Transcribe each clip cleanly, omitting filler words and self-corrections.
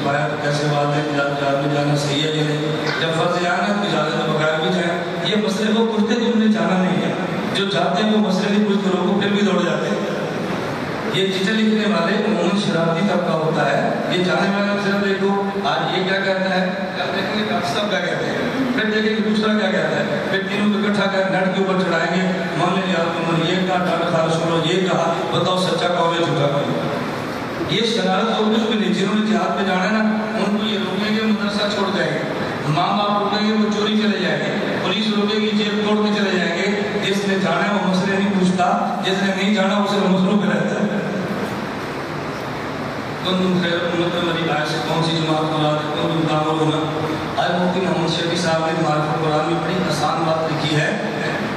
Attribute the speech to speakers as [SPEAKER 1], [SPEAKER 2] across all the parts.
[SPEAKER 1] چھپایا تو کیسے بات ہے جہاد میں جانا صحیح ہے یا نہیں؟ جب فرض عینت اجازت کے بغیر بھی جائیں، یہ مسئلے کو پوچھتے تو انہیں جانا نہیں ہے، جو چاہتے ہیں وہ مسئلے نہیں پوچھتے لوگوں پھر بھی دوڑ جاتے ہیں۔ یہ چیزیں لکھنے والے عموماً شرارتی طبقہ ہوتا ہے، یہ جانے والا صرف دیکھو آج یہ کیا کہتا ہے، کل دیکھیں گے ڈاکٹر صاحب کیا کہتے ہیں، پھر دیکھیں گے دوسرا کیا کہتا ہے، پھر تینوں کو اکٹھا کر نیٹ کے اوپر چڑھائیں گے، مان لیں یار تم نے یہ کہا، ڈاکٹر خالص سنو یہ کہا، بتاؤ سچا کون ہے جھوٹا کون ہے؟ یہ شرارت ہوگی جو بھی جنہوں نے جہاد پہ جانا ہے نا، ان کو یہ روکیں گے مدرسہ چھوڑ جائیں گے، ماں باپ روکیں گے وہ چوری چلے جائیں گے، پولیس روکے گی جیل توڑ کے چلے جائیں گے۔ جس نے جانا ہے وہ مسئلے نہیں پوچھتا، جس نے نہیں جانا اسے مسئلوں پہ رہتا ہے۔ تم خیر امت مری آئے سے کون سی جماعت کو رات کون تم تعامل ہونا؟ آج مفتی محمد شفیع صاحب نے معرفت قرآن میں بڑی آسان بات لکھی ہے،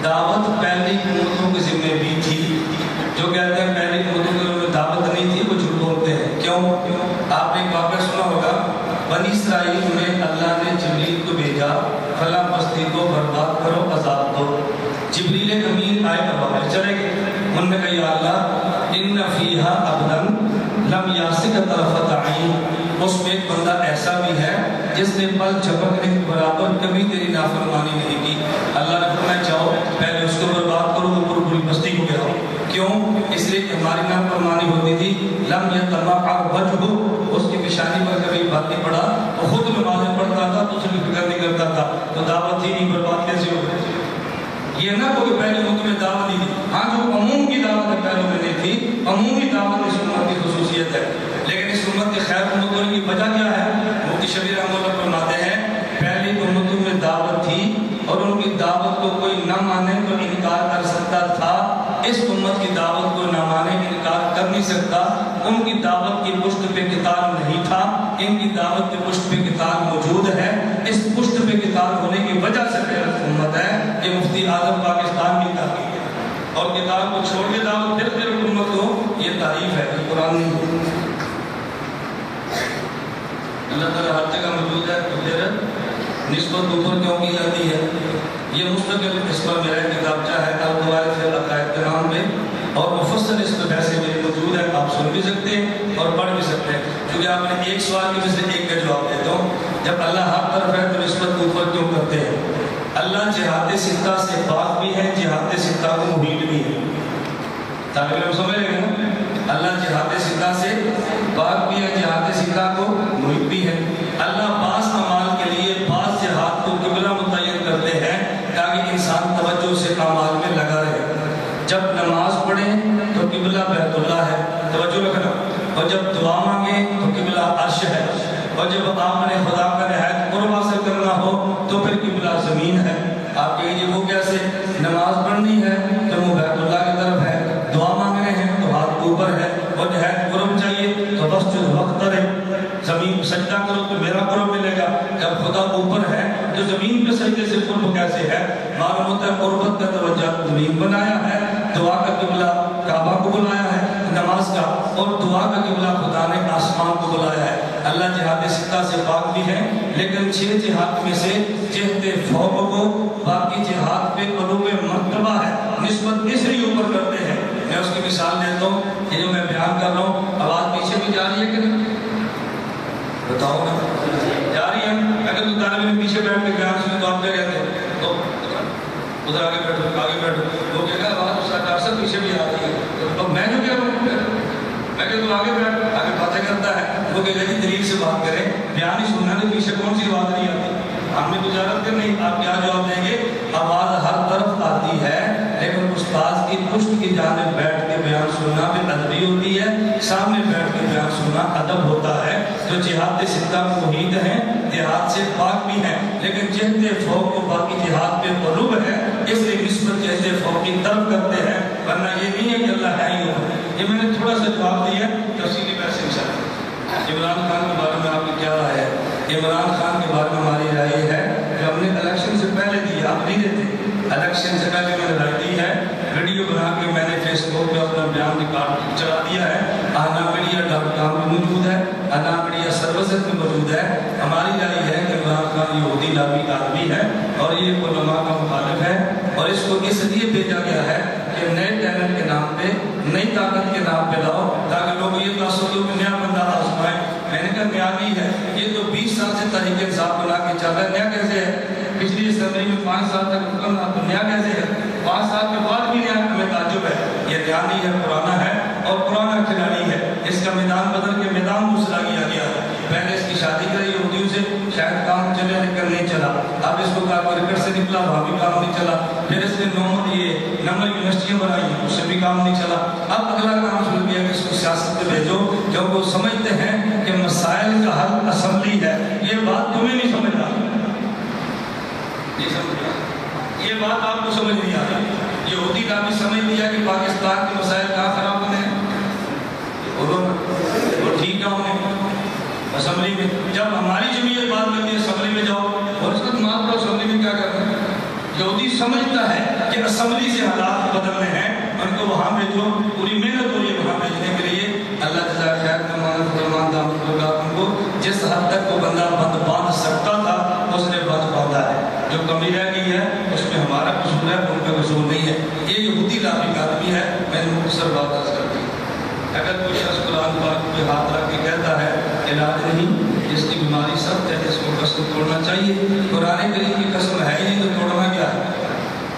[SPEAKER 1] دعوت پہلی امتوں کے ذمہ بھی تھی۔ جو کہتے ہیں پہلی امتوں کے ذمہ دعوت نہیں تھی وہ جھوٹ بولتے ہیں۔ کیوں؟ آپ نے ایک واقعہ سنا ہوگا، بنی اسرائیل میں اللہ نے جبریل کو بھیجا، فلاں بستی کو برباد کرو، عذاب دو۔ جبریل امین آئے اور چلے گئے، انہوں نے کہا یا اللہ ان فیہا عبدا لم یاسک طرفۃ عین، اس میں ایک بندہ ایسا بھی ہے جس نے پل جھپکنے کے برابر کبھی تیری نافرمانی نہیں کی۔ اللہ نے فرمایا جاؤ پہلے اس کو برباد کرو، وہ پوری بستی کو گراؤ۔ کیوں؟ اس لیے کہ ہماری نافرمانی ہوتی تھی، لم یتمع وجہہ، اس کی پیشانی پر کبھی بات نہیں پڑا، وہ خود نمازیں پڑھتا تھا تو اس کی فکر نہیں کرتا تھا، تو دعوت ہی نہیں، برباد کیسے ہو گئی؟ یہ نہ کوئی پہلے امت میں دعوت نہیں تھی، ہاں جو عموم کی دعوت ہے پہلے میں نہیں تھی، عمومی دعوت اس امت کی خصوصیت ہے، لیکن اس امت کے خیر امت ہونے کی وجہ کیا ہے؟ مفتی شبیر رحمۃ اللہ فرماتے ہیں پہلی امتوں میں دعوت تھی اور ان کی دعوت کو کوئی نہ مانے تو انکار کر سکتا تھا، اس امت کی دعوت کو نہ مانے انکار کر نہیں سکتا۔ ان کی دعوت کی پشت پہ کتاب نہیں تھا، ان کی دعوت کی پشت پہ کتاب موجود ہے، اس پشت پہ کتاب ہونے کی وجہ سے پہلی امت ہے۔ یہ مفتی اعظم پاکستان کی تحقیق ہے، اور کتاب کو چھوڑ کے دعوت پھر امت کو، یہ تعریف ہے کہ قرآن نہیں۔ اللہ تعالیٰ ہر جگہ موجود ہے تو پھر نسبت اوپر کیوں کی جاتی ہے؟ یہ مستقل اس پر میرا کتابچہ ہے القواعد فی العقائد کے نام پہ، اور مفصل اس پہ بحثیں میری موجود ہے، آپ سن بھی سکتے ہیں اور پڑھ بھی سکتے ہیں، کیونکہ آپ نے ایک سوال کی وجہ سے ایک کا جواب دیتا ہوں۔ جب اللہ ہر طرف ہے تو نسبت اوپر کیوں کرتے ہیں؟ اللہ جہاد ستہ سے پاک بھی ہے، جہاد ستہ کو محیط بھی ہے، طالب علم سمجھ رہے ہیں؟ اللہ جہاد ستہ سے پاک بھی ہے، جہاد ستہ کو محیط بھی ہے۔ اللہ بعض اعمال کے لیے بعض جہاد کو قبلہ متعین کرتے ہیں تاکہ انسان توجہ سے اعمال میں لگا رہے۔ جب نماز پڑھیں تو قبلہ بیت اللہ ہے، توجہ رکھنا، اور جب دعا مانگیں تو قبلہ عرش ہے، اور جب آپ نے خدا کا نہایت قرب حاصل کرنا ہو تو پھر قبلہ زمین ہے۔ آپ کہیں گے وہ کیسے؟ نماز پڑھنی ہے تو منہ بیت اللہ کی طرف ہے، دعا مانگنے ہیں تو ہاتھ اوپر ہے، اور نہایت قرب چاہیے تو وسجد وقترب، زمین سجدہ کرو تو میرا قرب ملے گا۔ جب خدا اوپر ہے تو زمین پہ سجدے سے قرب کیسے ہے؟ معلوم ہوتا ہے قربت کا توجہ زمین بنایا ہے، دعا کا قبلہ کعبہ کو بنایا ہے نماز کا، اور دعا کا قبلہ خدا نے آسمان کو بلایا ہے۔ اللہ جہاد ستہ سے پاک بھی ہے، لیکن 6 جہاد میں سے جہد فوق کو باقی جہاد پہ قلوب مرتبہ ہے، نسبت اس لیے اوپر کرتے ہیں۔ میں اس کی مثال دیتا ہوں، یہ جو میں بیان کر رہا ہوں آواز پیچھے بھی جا رہی ہے کہ نہیں؟ بتاؤ نا، جا رہی ہے؟ اگر تو طالب علم پیچھے بیٹھ کے بیان سنے تو آپ کیا کہتے ہیں؟ تو ادھر آگے بیٹھو، وہ کہے گا آواز اس کا اکثر پیچھے بھی آ رہی ہے، تو میں جو کہہ رہا ہوں میں کہ تو آگے بیٹھ، آگے باتیں کرتا ہے، وہ کہے گا جی دلیل سے بات کریں، بیان ہی سننا نہیں، پیچھے کون سی آواز نہیں آتی؟ ہم نے تجارت کرنی، آپ کیا جواب دیں گے؟ آواز ہر طرف آتی ہے، لیکن استاد کی پشت کی جانب بیٹھ کے بیان سننا بھی ادبی ہوتی ہے، سامنے بیٹھ کے بیان سننا ادب ہوتا ہے۔ جو جہاد ستہ محیط ہیں، جہاد سے پاک بھی ہیں، لیکن جہد فوق کو باقی جہاد پہ قلوب ہے، اس لیے نسبت جہد فوق کی طرف کرتے ہیں، ورنہ یہ نہیں ہے کہ اللہ ہے ہی ہو۔ یہ میں نے تھوڑا سا جواب دیا ہے، تفصیلی بحث انشاءاللہ۔ عمران خان کے بارے میں آپ کی کیا رائے ہے؟ عمران خان کے بارے میں ہماری رائے ہے کہ ہم نے الیکشن سے پہلے دی، آپ نہیں دیتے، الیکشن سے پہلے میں نے رائے دی ہے، ویڈیو بنا کے میں نے فیس بک پہ اپنا بیان ریکارڈ چلا دیا ہے، ahnamedia.com پہ موجود ہے، ahnamedia سروسز پہ موجود ہے۔ ہماری رائے ہے کہ عمران خان یہودی لابی آدمی ہے اور یہ علماء کا مخالف ہے، اور اس کو اس لیے بھیجا گیا ہے کہ نئے ٹیلنٹ کے نام پہ، نئی طاقت کے نام پہ لاؤ تاکہ لوگ یہ تاثر کہ نیا بندہ آزمائے۔ میں نے کہا نیا ریانی ہے، یہ تو 20 سال سے تحریک انصاف بنا کے چل رہا ہے، نیا کیسے ہے؟ پچھلی اسمبلی میں 5 سال تک حکم رہا تو نیا کیسے ہے؟ 5 سال کے بعد بھی نیا، ہمیں تعجب ہے۔ یہ ریانی ہے، پرانا ہے اور پرانا کھلاڑی ہے، اس کا میدان بدل کے میدان دوسرا کیا گیا ہے۔ پہلے اس کی شادی کری یہودیوں سے، شاید کام چلے لیکن نہیں چلا، اب اس کو کہا کرکٹ سے نکلا وہاں بھی کام نہیں چلا، پھر اس نے نمبر یونیورسٹیاں بنائی اس سے بھی کام نہیں چلا، اب اگلا کام شروع کیا کہ اس کو سیاست میں بھیجو، جب وہ سمجھتے ہیں کہ مسائل کا حل اسمبلی ہے۔ یہ بات تمہیں نہیں سمجھ رہا، یہ بات آپ کو سمجھ نہیں آ رہی۔ یہودی کا بھی سمجھ لیا کہ پاکستان کے مسائل کہاں خراب ہونے ہیں، وہ ٹھیک نہ ہونے اسمبلی میں۔ جب ہماری جمعیت بات کرتی ہے اسمبلی میں جاؤ، اور اس کا دماغ پر اسمبلی میں کیا کرنا ہے؟ یہودی سمجھتا ہے کہ اسمبلی سے حالات بدلنے ہیں، ان کو وہاں بھیجو، پوری محنت ہو رہی ہے وہاں بھیجنے کے لیے۔ اللہ جزا خیر فرمان فرمان دامت ان کو جس حد تک وہ بندہ بند باندھ سکتا تھا اس نے بند باندھا ہے، جو کمی رہ گئی ہے اس میں ہمارا قصور ہے، ان کا قصور نہیں ہے۔ یہ یہودی لافی آدمی ہے۔ میں نے مختصر بات عرض کر دی۔ اگر کوئی شخص قرآن پاک پہ ہاتھ رکھ کے کہتا ہے علاج نہیں، جس کی بیماری سخت ہے، اس کو قسم توڑنا چاہیے، قرآن کریم کی قسم ہے ہی نہیں تو توڑنا کیا ہے؟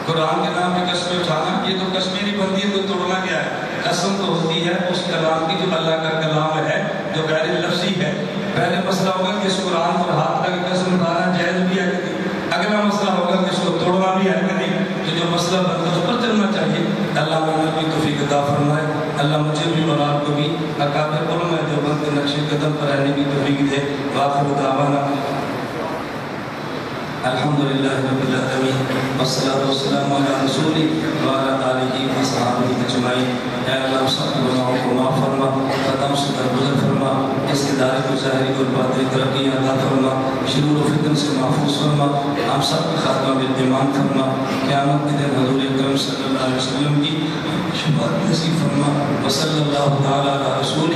[SPEAKER 1] قرآن کے نام پہ قسمیں اٹھانا، یہ تو قسمیں نہیں بنتی ہے تو توڑنا کیا ہے؟ قسم تو ہوتی ہے اس کلام کی جو اللہ کا کلام ہے، جو غیر لفظی ہے۔ پہلے مسئلہ ہوگا کہ اس قرآن پر ہاتھ رکھ کے قسم اٹھانا جائز بھی ہے کہ نہیں، اگلا مسئلہ ہوگا کہ اس کو توڑنا بھی ہے کہ نہیں۔ تو جو مسئلہ بنتا ہے اس پر چلنا چاہیے۔ اللہ میں بھی توفیق عطا فرمائے، اللہ مجھے بھی اور آپ کو بھی اکابر علماء دیوبند کے نقش قدم پر رہنے کی توفیق دے۔ وآخر دعوانا الحمدللہ رب العالمین والصلاة والسلام علی رسول وعلی آلہ وصحبہ اجمعین۔ اے اللہ ہم سب گناہوں کو معاف فرما، خطاؤں سے درگزر فرما، اس ادارے کو ظاہری اور باطنی ترقی عطا فرما، شرور و فتن سے محفوظ فرما، ہم سب کی خاتمہ بالایمان فرما، قیامت کے دن حضور اکرم صلی اللہ علیہ وسلم کی شفاعت نصیب فرما۔ وصلی اللہ تعالی علی رسول